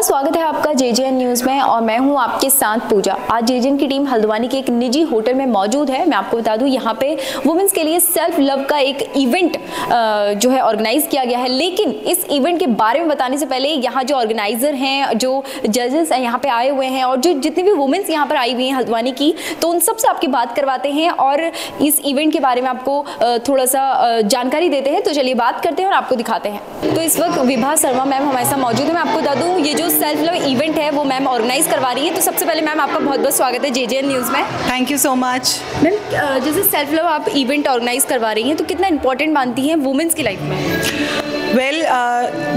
स्वागत है आपका जेजेएन न्यूज में और मैं हूं आपके साथ पूजा। आज जेजेएन की टीम हल्द्वानी के एक निजी होटल में मौजूद है। मैं आपको बता दूं यहाँ पे वुमेन्स के लिए सेल्फ लव का एक इवेंट जो है ऑर्गेनाइज किया गया है। लेकिन इस इवेंट के बारे में बताने से पहले यहाँ जो ऑर्गेनाइजर हैं, जो जजेस हैं यहाँ पे आए हुए हैं और जो जितनी भी वुमेन्स यहाँ पर आई हुई हैं हल्द्वानी की, तो उन सबसे आपकी बात करवाते हैं और इस इवेंट के बारे में आपको थोड़ा सा जानकारी देते हैं। तो चलिए बात करते हैं और आपको दिखाते हैं। तो इस वक्त विभा शर्मा मैम हमारे साथ मौजूद है। मैं आपको बता दूं ये जो सेल्फ लव इवेंट है वो मैम ऑर्गेनाइज करवा रही है। तो सबसे पहले मैम आपका बहुत बहुत स्वागत है जेजेएन न्यूज़ में। Thank you so much ma'am. जैसे सेल्फ लव आप इवेंट ऑर्गेनाइज करवा रही हैं तो कितना इंपॉर्टेंट मानती हैं वुमेन्स की लाइफ में? वेल,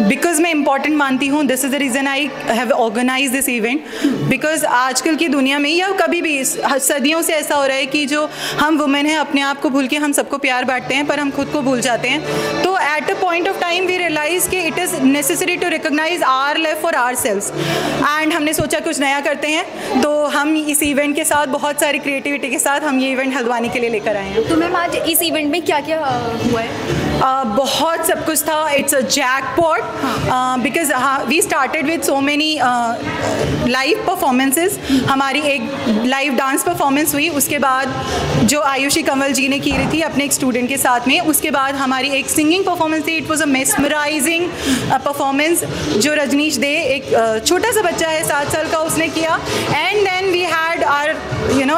बिकॉज मैं इम्पॉर्टेंट मानती हूँ, this is the reason I have organise this event. Because आजकल की दुनिया में या कभी भी सदियों से ऐसा हो रहा है कि जो हम वुमेन हैं अपने आप को भूल के हम सबको प्यार बांटते हैं पर हम खुद को भूल जाते हैं। तो at a point of time we realise कि it is necessary to recognise our life for our selves. And हमने सोचा कुछ नया करते हैं, तो हम इस इवेंट के साथ बहुत सारी क्रिएटिविटी के साथ हम ये इवेंट हल्द्वानी के लिए लेकर आए हैं। तो मैम आज इस इवेंट में क्या क्या हुआ है? बहुत सब कुछ था। It's a jackpot because we started with so many live performances. हमारी एक लाइव डांस परफॉर्मेंस हुई, उसके बाद जो आयुषी कंवल जी ने की रही थी अपने एक स्टूडेंट के साथ में, उसके बाद हमारी एक सिंगिंग परफॉर्मेंस थी। It was a mesmerising performance जो रजनीश दे, एक छोटा सा बच्चा है 7 साल का, उसने किया। And then we had our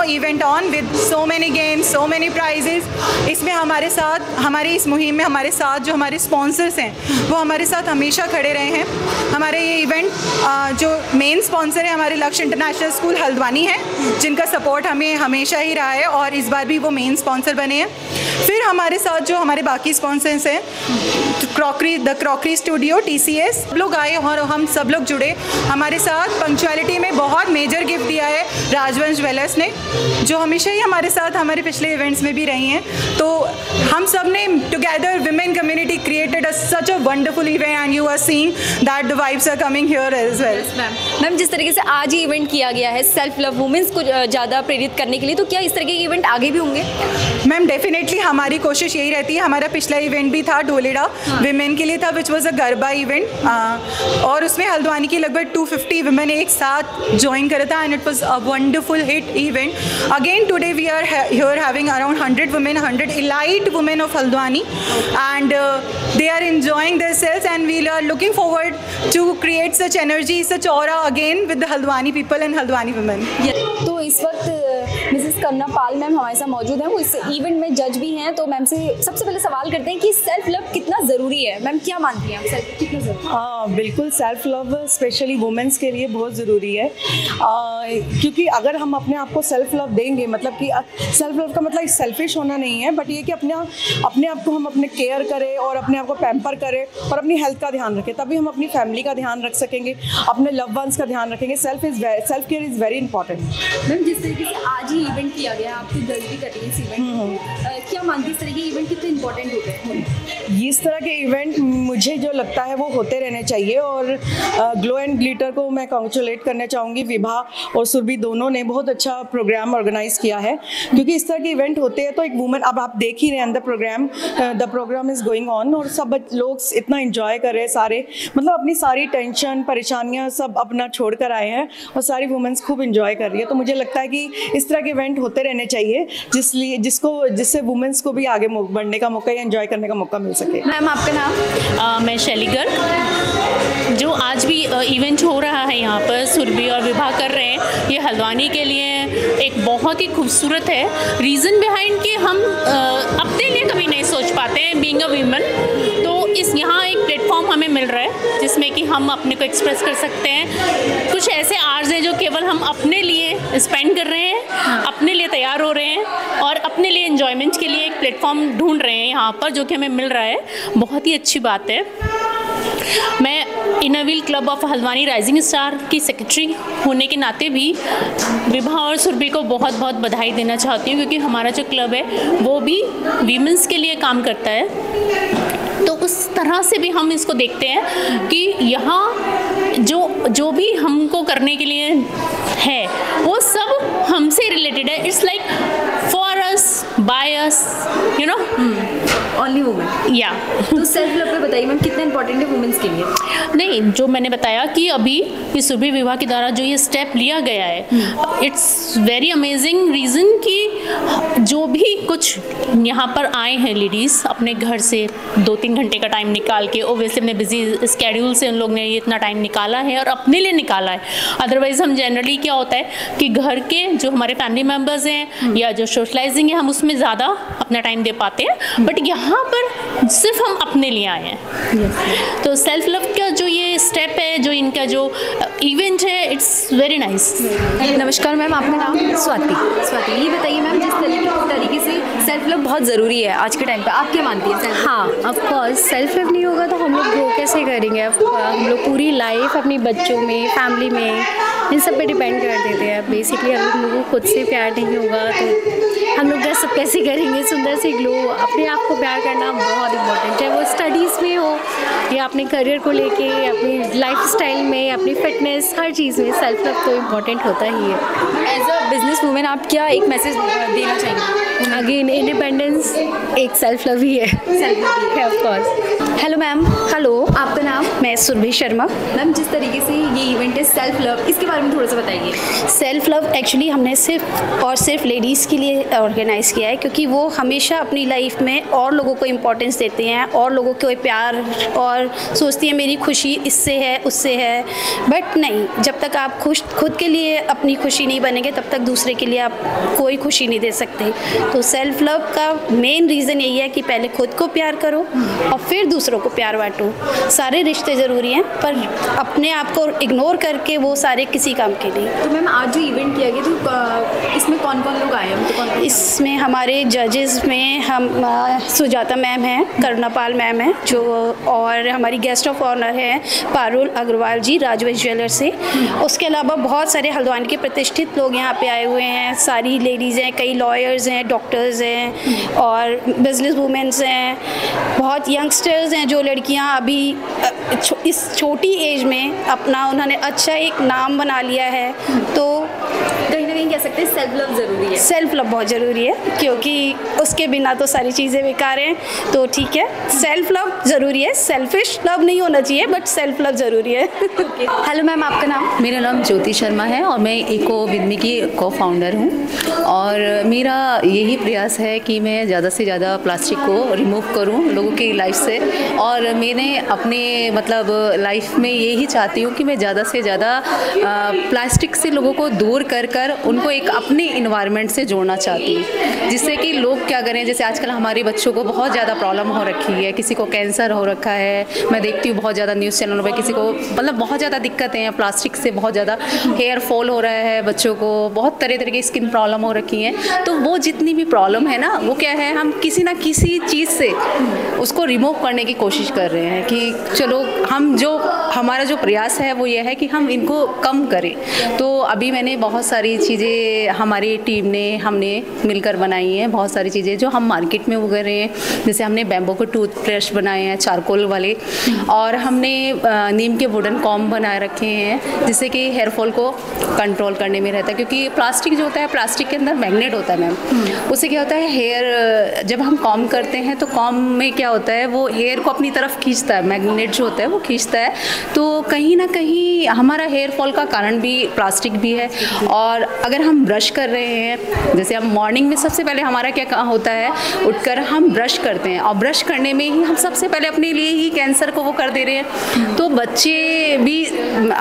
event on with so many games, so many prizes. इसमें हमारे साथ, हमारी इस मुहिम में हमारे साथ जो हमारे स्पॉन्सर्स हैं वो हमारे साथ हमेशा खड़े रहे हैं। हमारे ये इवेंट जो मेन स्पॉन्सर है हमारे लक्ष्य इंटरनेशनल स्कूल हल्द्वानी है, जिनका सपोर्ट हमें हमेशा ही रहा है और इस बार भी वो मेन स्पॉन्सर बने हैं। फिर हमारे साथ जो हमारे बाकी स्पॉन्सर्स हैं, द क्रॉकरी स्टूडियो, TCS, लोग आए और हम सब लोग जुड़े। हमारे साथ पंक्चुअलिटी में बहुत मेजर गिफ्ट दिया है राजवंश ज्वेलर्स ने, जो हमेशा ही हमारे साथ हमारे पिछले इवेंट्स में भी रही हैं। तो हम सब ने together women community created such a wonderful event and you are seeing that the vibes are coming here as well. Yes, ma'am जिस तरीके से आज ही इवेंट किया गया है सेल्फ लव वुमेन्स को ज़्यादा प्रेरित करने के लिए, तो क्या इस तरह के इवेंट आगे भी होंगे? मैम डेफिनेटली हमारी कोशिश यही रहती है। हमारा पिछला इवेंट भी था ढोलेड़ा विमेन के लिए था, which was a garba event, और उसमें हल्द्वानी की लगभग 250 वुमेन एक साथ ज्वाइन करा था and it was a wonderful hit event. Again today we are here having around 100 women, 100 elite women of Haldwani, and they are enjoying themselves and we are looking forward to create such energy, such aura again with the Haldwani people and Haldwani women. तो इस वक्त Mrs करना पाल ma'am हमारे साथ मौजूद हैं, वो इस इवेंट में जज भी हैं। तो मैम से सबसे पहले सवाल करते हैं कि सेल्फ लव कितना ज़रूरी है। मैम क्या मानती हैं आप, सेल्फ कितना ज़रूरी है? हाँ बिल्कुल, सेल्फ लव स्पेशली वुमेन्स के लिए बहुत ज़रूरी है, क्योंकि अगर हम अपने आप को सेल्फ लव देंगे, मतलब कि सेल्फ लव का मतलब सेल्फिश होना नहीं है, बट ये कि अपने आप को हम अपने केयर करें और अपने आप को पैम्पर करें और अपनी हेल्थ का ध्यान रखें, तभी हम अपनी फैमिली का ध्यान रख सकेंगे, अपने लव वंस का ध्यान रखेंगे। Self care is very important. Ma'am जिस तरीके से आज ही इवेंट किया गया, आप तो जज भी कर रही हैं इस इवेंट, क्या मानती है इस तरह के इवेंट कितने इंपॉर्टेंट होते हैं? इस तरह के इवेंट मुझे जो लगता है वो होते रहने चाहिए और ग्लो एंड ग्लिटर को मैं कॉन्ग्रेचुलेट करना चाहूँगी। विभा और सुरभि दोनों ने बहुत अच्छा प्रोग्राम ऑर्गेनाइज किया है, क्योंकि इस तरह के इवेंट होते हैं तो एक वुमेन, अब आप देख ही रहे हैं the programme is going on और सब लोग इतना इंजॉय कर रहे हैं, सारे मतलब अपनी सारी टेंशन परेशानियाँ सब अपना छोड़ कर आए हैं और सारी वुमेन्स खूब इंजॉय कर रही है। तो मुझे लगता है कि इस तरह के इवेंट होते रहने चाहिए, जिससे वुमेन्स को भी आगे बढ़ने का मौका या एंजॉय करने का मौका मिल सके। मैम आपका नाम? मैं शैली गर्ग। जो आज भी इवेंट हो रहा है यहाँ पर सुरभि और विभा कर रहे हैं, ये हल्द्वानी के लिए एक बहुत ही खूबसूरत है। रीज़न बिहाइंड कि हम अपने लिए कभी नहीं सोच पाते हैं बीइंग अ वीमन, तो यहाँ एक प्लेटफॉर्म हमें मिल रहा है जिसमें कि हम अपने को एक्सप्रेस कर सकते हैं। कुछ ऐसे आवर्स हैं जो केवल हम अपने लिए स्पेंड कर रहे हैं, अपने लिए तैयार हो रहे हैं और अपने लिए एंजॉयमेंट के लिए एक प्लेटफॉर्म ढूंढ रहे हैं यहाँ पर, जो कि हमें मिल रहा है। बहुत ही अच्छी बात है। मैं inner wheel club of Haldwani rising star की सेक्रेटरी होने के नाते भी विभा और सुरभि को बहुत बहुत बधाई देना चाहती हूँ, क्योंकि हमारा जो क्लब है वो भी वीमेंस के लिए काम करता है। तो उस तरह से भी हम इसको देखते हैं कि यहाँ जो भी हमको करने के लिए है वो सब हमसे रिलेटेड है। It's like for us, by us, you know. Only women. या तो सेल्फ लव पे बताइए मैम, कितना इंपॉर्टेंट है वुमेन्स के लिए? नहीं, जो मैंने बताया कि अभी इस सुरभि विवाह के द्वारा जो ये स्टेप लिया गया है, इट्स वेरी अमेजिंग रीज़न कि जो भी कुछ यहाँ पर आए हैं लेडीज़ अपने घर से 2-3 घंटे का टाइम निकाल के, ओबियसली अपने बिजी स्केड्यूल से उन लोग ने ये इतना टाइम निकाला है और अपने लिए निकाला है। अदरवाइज़ हम जनरली क्या होता है कि घर के जो हमारे फैमिली मेम्बर्स हैं या जो सोशलाइजिंग है हम उसमें ज़्यादा अपना टाइम दे पाते हैं, बट यहाँ पर सिर्फ हम अपने लिए आए हैं। तो सेल्फ लव का जो ये स्टेप है, जो इनका जो इवेंट है, इट्स वेरी नाइस। नमस्कार मैम, आपका नाम? स्वाति। ये बताइए मैम, जिस तरीके से सेल्फ लव बहुत ज़रूरी है आज के टाइम पे, आप क्या मानती हैं? हाँ, ऑफ कोर्स सेल्फ लव नहीं होगा तो हम लोग ग्रो कैसे करेंगे? हम लोग पूरी लाइफ अपने बच्चों में, फैमिली में, इन सब पे डिपेंड कर देते हैं। बेसिकली हम लोगों को खुद से प्यार नहीं होगा तो हम लोग सब कैसे करेंगे? सुंदर से ग्लो, अपने आप को प्यार करना बहुत इंपॉर्टेंट है, वो स्टडीज़ में हो या अपने करियर को लेके, अपनी लाइफ स्टाइल में, अपनी फिटनेस, हर चीज़ में सेल्फ लव तो इम्पॉर्टेंट होता ही है। एज अ बिजनेस वूमेन आप क्या एक मैसेज देना चाहेंगे? अगेन इंडिपेंडेंस एक सेल्फ लव ही है। Of course. Hello ma'am. Hello, आपका नाम? मैं सुरभि शर्मा। मैम, जिस तरीके से ये इवेंट है सेल्फ लव, इसके बारे में थोड़ा सा बताइए। सेल्फ लव एक्चुअली हमने सिर्फ और सिर्फ लेडीज़ के लिए ऑर्गेनाइज़ किया है, क्योंकि वो हमेशा अपनी लाइफ में और लोगों को इम्पोर्टेंस देते हैं और लोगों को प्यार, और सोचती है मेरी खुशी इससे है उससे है, बट नहीं, जब तक आप खुद के लिए अपनी खुशी नहीं बनेंगे तब तक दूसरे के लिए आप कोई खुशी नहीं दे सकते। तो सेल्फ लव का मेन रीज़न यही है कि पहले खुद को प्यार करो और फिर दूसरों को प्यार बांटो। सारे रिश्ते ज़रूरी हैं, पर अपने आप को इग्नोर करके वो सारे किसी काम के नहीं। तो मैम, आज जो इवेंट किया गया तो इसमें कौन कौन लोग आए हैं? तो कौन? इसमें हमारे जजेस में हम सुजाता मैम हैं, करुणापाल मैम हैं जो, और हमारी गेस्ट ऑफ ऑनर हैं पारुल अग्रवाल जी राजवंश ज्वेलर से। उसके अलावा बहुत सारे हल्द्वानी के प्रतिष्ठित लोग यहाँ पे आए हुए हैं, सारी लेडीज़ हैं, कई लॉयर्स हैं, डॉक्टर्स हैं और बिजनेस वूमेंस हैं, बहुत यंगस्टर्स हैं, जो लड़कियाँ अभी इस छोटी एज में अपना उन्होंने अच्छा एक नाम बना लिया है। तो कहीं ना कहीं कह सकते हैं सेल्फ लव ज़रूरी है। सेल्फ लव बहुत ज़रूरी है, क्योंकि उसके बिना तो सारी चीज़ें बेकार हैं। तो ठीक है, सेल्फ लव ज़रूरी है, सेल्फिश लव नहीं होना चाहिए, बट सेल्फ लव ज़रूरी है। हेलो मैम, आपका नाम? मेरा नाम ज्योति शर्मा है और मैं इको विदमी की को फाउंडर हूँ, और मेरा यही प्रयास है कि मैं ज़्यादा से ज़्यादा प्लास्टिक को रिमूव करूँ लोगों की लाइफ से। और मैंने अपने मतलब लाइफ में यही चाहती हूँ कि मैं ज़्यादा से ज़्यादा प्लास्टिक से लोगों को दूर कर उनको एक अपने इन्वायरमेंट से जोड़ना चाहती हूँ, जिससे कि लोग क्या करें। जैसे आजकल हमारे बच्चों को बहुत ज़्यादा प्रॉब्लम हो रखी है, किसी को कैंसर हो रखा है, मैं देखती हूँ बहुत ज़्यादा न्यूज़ चैनलों पर, किसी को मतलब बहुत ज़्यादा दिक्कतें हैं, प्लास्टिक से बहुत ज़्यादा हेयर फॉल हो रहा है, बच्चों को बहुत तरह तरह की स्किन प्रॉब्लम हो रखी है। तो वो जितनी भी प्रॉब्लम है ना, वो क्या है, हम किसी ना किसी चीज़ से उसको रिमूव करने की कोशिश कर रहे हैं कि चलो हम जो हमारा जो प्रयास है वो ये है कि हम इनको कम करें। तो अभी मैंने बहुत सारी चीज़ें हमारी टीम ने हमने मिलकर बनाई हैं, बहुत सारी चीज़ें जो हम मार्केट में उगा रहे हैं। जैसे हमने बैम्बू के टूथब्रश बनाए हैं चारकोल वाले, और हमने नीम के वुडन कॉम्ब बनाए रखे हैं, जिससे कि हेयर फॉल को कंट्रोल करने में रहता है। क्योंकि प्लास्टिक जो होता है, प्लास्टिक के अंदर मैग्नेट होता है मैम, उससे क्या होता है, हेयर जब हम कॉम्ब करते हैं तो कॉम्ब में क्या होता है, वो हेयर को अपनी तरफ खींचता है, मैग्नेट जो होता है वो खींचता है। तो कहीं ना कहीं हमारा हेयर फॉल का कारण भी प्लास्टिक भी है। और अगर हम ब्रश कर रहे हैं, जैसे हम मॉर्निंग में सबसे पहले हमारा क्या होता है, उठकर हम ब्रश करते हैं, और ब्रश करने में ही हम सबसे पहले अपने लिए ही कैंसर को वो कर दे रहे हैं। तो बच्चे भी,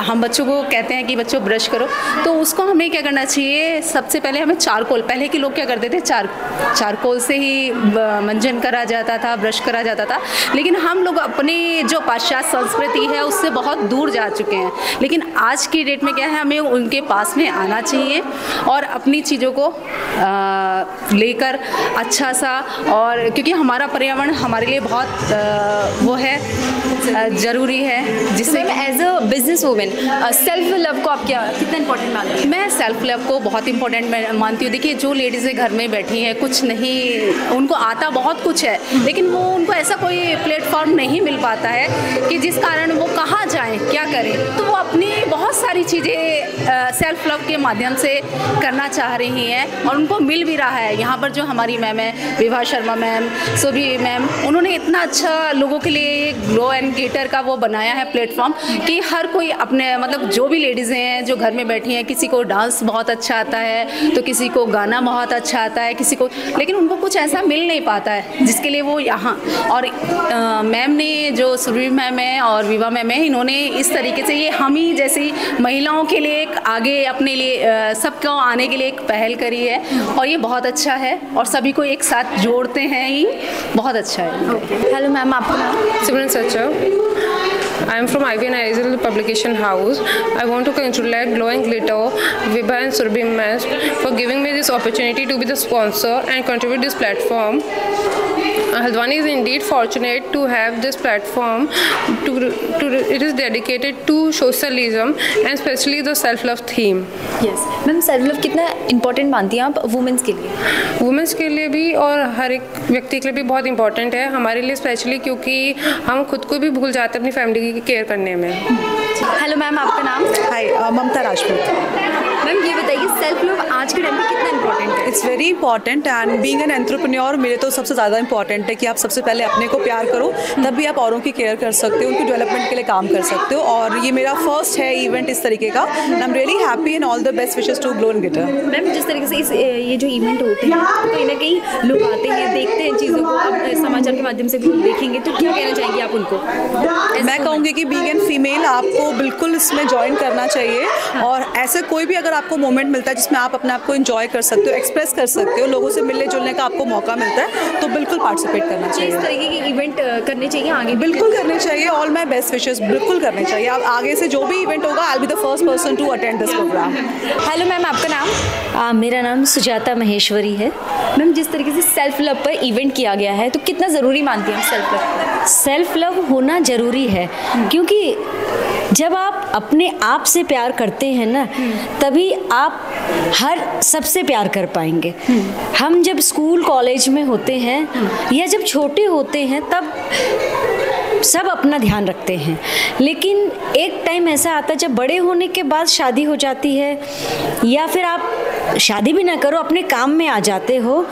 हम बच्चों को कहते हैं कि बच्चों ब्रश करो, तो उसको हमें क्या करना चाहिए, सबसे पहले हमें चारकोल, पहले के लोग क्या करते थे, चारकोल से ही मंजन करा जाता था, ब्रश करा जाता था। लेकिन हम लोग अपने जो पाश्चात्य संस्कृति है उससे बहुत दूर जा चुके हैं। लेकिन आज की डेट में क्या है, हमें उनके पास में आना चाहिए और अपनी चीज़ों को लेकर अच्छा सा, और क्योंकि हमारा पर्यावरण हमारे लिए बहुत वो है ज़रूरी है, जिससे as a business women self love को आप क्या कितना इंपॉर्टेंट मानते हैं? मैं सेल्फ लव को बहुत इंपॉर्टेंट मानती हूँ। देखिए, जो लेडीज़ें घर में बैठी हैं, कुछ नहीं, उनको आता बहुत कुछ है, लेकिन वो उनको ऐसा कोई प्लेटफॉर्म नहीं मिल पाता है कि जिस कारण वो कहाँ जाएं, क्या करें। तो वो अपनी बहुत सारी चीज़ें सेल्फ लव के माध्यम से करना चाह रही हैं और उनको मिल भी रहा है। यहाँ पर जो हमारी मैम है, विभा शर्मा मैम, सुरभि मैम, उन्होंने इतना अच्छा लोगों के लिए ग्लो एंड ग्लिटर का वो बनाया है प्लेटफॉर्म कि हर कोई अपने मतलब जो भी लेडीज़ें हैं जो घर में बैठी हैं, किसी को डांस बहुत अच्छा आता है तो किसी को गाना बहुत अच्छा आता है, किसी को, लेकिन उनको कुछ ऐसा मिल नहीं पाता है जिसके लिए वो यहाँ। और मैम ने जो सुरभि मैम है और विभा मैम है, इन्होंने इस तरीके से ये हम ही जैसी महिलाओं के लिए एक आगे अपने लिए सबको आने के लिए एक पहल करी है और ये बहुत अच्छा है और सभी को एक साथ जोड़ते हैं, ही बहुत अच्छा है। हेलो मैम, आपका नाम? Simran Sacha. I am from IVN Arizal Publication House. I want to congratulate Glow and Glitter, Vibha and Surbhi Mas for giving me this opportunity to be the sponsor and contribute this platform. Haldwani is indeed fortunate to have this platform. It is dedicated to socialism and especially the self-love theme. Yes. Ma'am, self love कितना important मानती हैं आप women's के लिए? Women's के लिए भी और हर एक व्यक्ति के लिए भी बहुत इंपॉर्टेंट है, हमारे लिए स्पेशली, क्योंकि हम खुद को भी भूल जाते हैं अपनी फैमिली की केयर करने में। हेलो मैम, आपका नाम? हाय, ममता राजपूत। मैम, ये बताइए सेल्फ लव आज के टाइम पे कितना इंपॉर्टेंट है? It's very important and being an entrepreneur मेरे तो सबसे ज़्यादा इंपॉर्टेंट है कि आप सबसे पहले अपने को प्यार करो, तब भी आप औरों की केयर कर सकते हो, उनकी डेवलपमेंट के लिए काम कर सकते हो। और ये मेरा फर्स्ट है इवेंट इस तरीके का। I am really happy and all the best wishes to glow and glitter. Ma'am, जिस तरीके से ये जो इवेंट होते हैं तो कहीं ना कहीं लोग आते हैं, देखते हैं चीज़ों को, अब समाचार के माध्यम से भी देखेंगे, तो क्या कहना चाहेंगे आप उनको? मैं कहूँगी कि बीइंग एन फीमेल आपको बिल्कुल इसमें ज्वाइन करना चाहिए और ऐसे कोई भी अगर आपको मोमेंट मिलता है जिसमें आप अपने आप को एंजॉय कर सकते हो, एक्सप्रेस कर सकते हो, लोगों से मिलने जुलने का आपको मौका मिलता है, तो बिल्कुल पार्टिसिपेट करना चाहिए। इस तरीके के इवेंट करने चाहिए आगे? बिल्कुल करने चाहिए। ऑल माई बेस्ट विशेस बिल्कुल करने चाहिए। आप आगे से जो भी इवेंट होगा, I will be the first person to attend this programme. Hello ma'am, आपका नाम? मेरा नाम सुजाता महेश्वरी है। मैम, जिस तरीके से सेल्फ लव पर इवेंट किया गया है तो कितना ज़रूरी मानती हैं सेल्फ लव? सेल्फ लव होना ज़रूरी है, क्योंकि जब आप अपने आप से प्यार करते हैं ना, तभी आप हर सबसे प्यार कर पाएंगे। हम जब स्कूल कॉलेज में होते हैं या जब छोटे होते हैं तब सब अपना ध्यान रखते हैं, लेकिन एक टाइम ऐसा आता है जब बड़े होने के बाद शादी हो जाती है या फिर आप शादी भी ना करो अपने काम में आ जाते हो,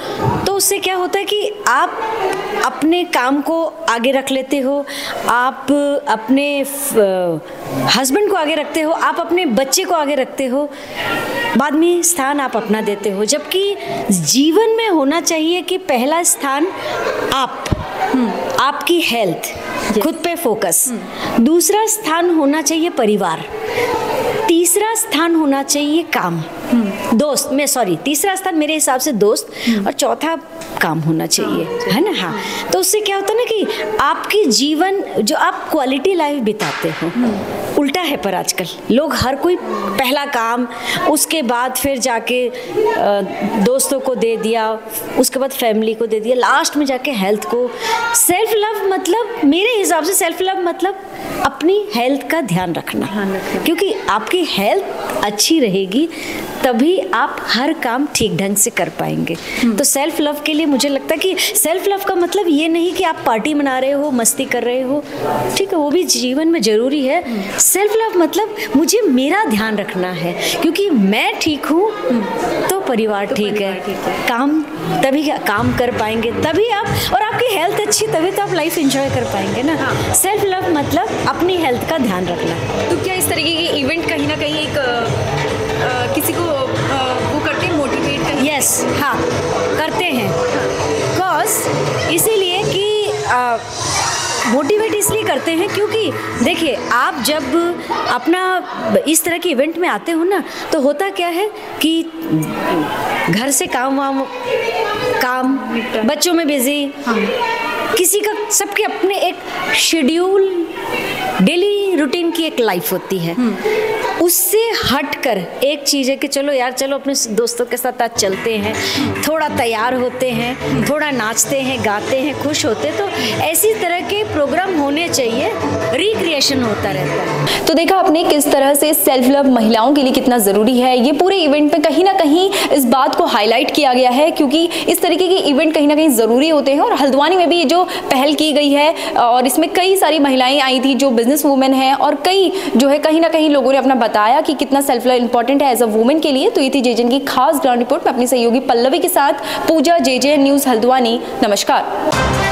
तो उससे क्या होता है कि आप अपने काम को आगे रख लेते हो, आप अपने हस्बैंड को आगे रखते हो, आप अपने बच्चे को आगे रखते हो, बाद में स्थान आप अपना देते हो। जबकि जीवन में होना चाहिए कि पहला स्थान आपकी हेल्थ, खुद पे फोकस, दूसरा स्थान होना चाहिए परिवार, तीसरा स्थान होना चाहिए काम, तीसरा स्थान मेरे हिसाब से दोस्त और चौथा काम होना चाहिए, है ना? हाँ, तो उससे क्या होता है ना कि आपकी जीवन जो आप क्वालिटी लाइफ बिताते हो, उल्टा है पर आजकल लोग हर कोई पहला काम, उसके बाद फिर जाके दोस्तों को दे दिया, उसके बाद फैमिली को दे दिया, लास्ट में जाके हेल्थ को। सेल्फ लव मतलब मेरे हिसाब से सेल्फ लव मतलब अपनी हेल्थ का ध्यान रखना, क्योंकि आपकी हेल्थ अच्छी रहेगी तभी आप हर काम ठीक ढंग से कर पाएंगे। तो सेल्फ लव के लिए मुझे लगता है कि सेल्फ लव का मतलब ये नहीं कि आप पार्टी मना रहे हो, मस्ती कर रहे हो, ठीक है, वो भी जीवन में ज़रूरी है। सेल्फ लव मतलब मुझे मेरा ध्यान रखना है, क्योंकि मैं ठीक हूँ तो परिवार ठीक है, काम तभी काम कर पाएंगे, तभी आप, और आपकी हेल्थ अच्छी तभी तो आप लाइफ एंजॉय कर पाएंगे ना। सेल्फ लव मतलब अपनी हेल्थ का ध्यान रखना। तो क्या इस तरीके के इवेंट कहीं ना कहीं एक किसी को वो करते हैं, मोटिवेट करते हैं? यस, हाँ करते हैं, बिकॉज इसीलिए कि मोटिवेट इसलिए करते हैं क्योंकि देखिए आप जब अपना इस तरह के इवेंट में आते हो ना, तो होता क्या है कि घर से काम बच्चों में बिजी, किसी का, सबके अपने एक शेड्यूल, डेली रूटीन की एक लाइफ होती है। उससे हटकर एक चीज़ है कि चलो यार, चलो अपने दोस्तों के साथ आज चलते हैं, थोड़ा तैयार होते हैं, थोड़ा नाचते हैं, गाते हैं, खुश होते हैं। तो ऐसी तरह के प्रोग्राम होने चाहिए, रिक्रिएशन होता रहता है। तो देखा आपने किस तरह से सेल्फ लव महिलाओं के लिए कितना ज़रूरी है। ये पूरे इवेंट में कहीं ना कहीं इस बात को हाईलाइट किया गया है, क्योंकि इस तरीके के इवेंट कहीं ना कहीं ज़रूरी होते हैं। और हल्द्वानी में भी ये जो पहल की गई है और इसमें कई सारी महिलाएं आई थी जो बिजनेस वूमेन हैं, और कई जो है कहीं ना कहीं लोगों ने अपना बताया कि कितना सेल्फ लव इंपॉर्टेंट है एज अ वुमेन के लिए। तो ये थी जेजेएन की खास ग्राउंड रिपोर्ट में अपनी सहयोगी पल्लवी के साथ पूजा, जेजेएन न्यूज़ हल्द्वानी। नमस्कार।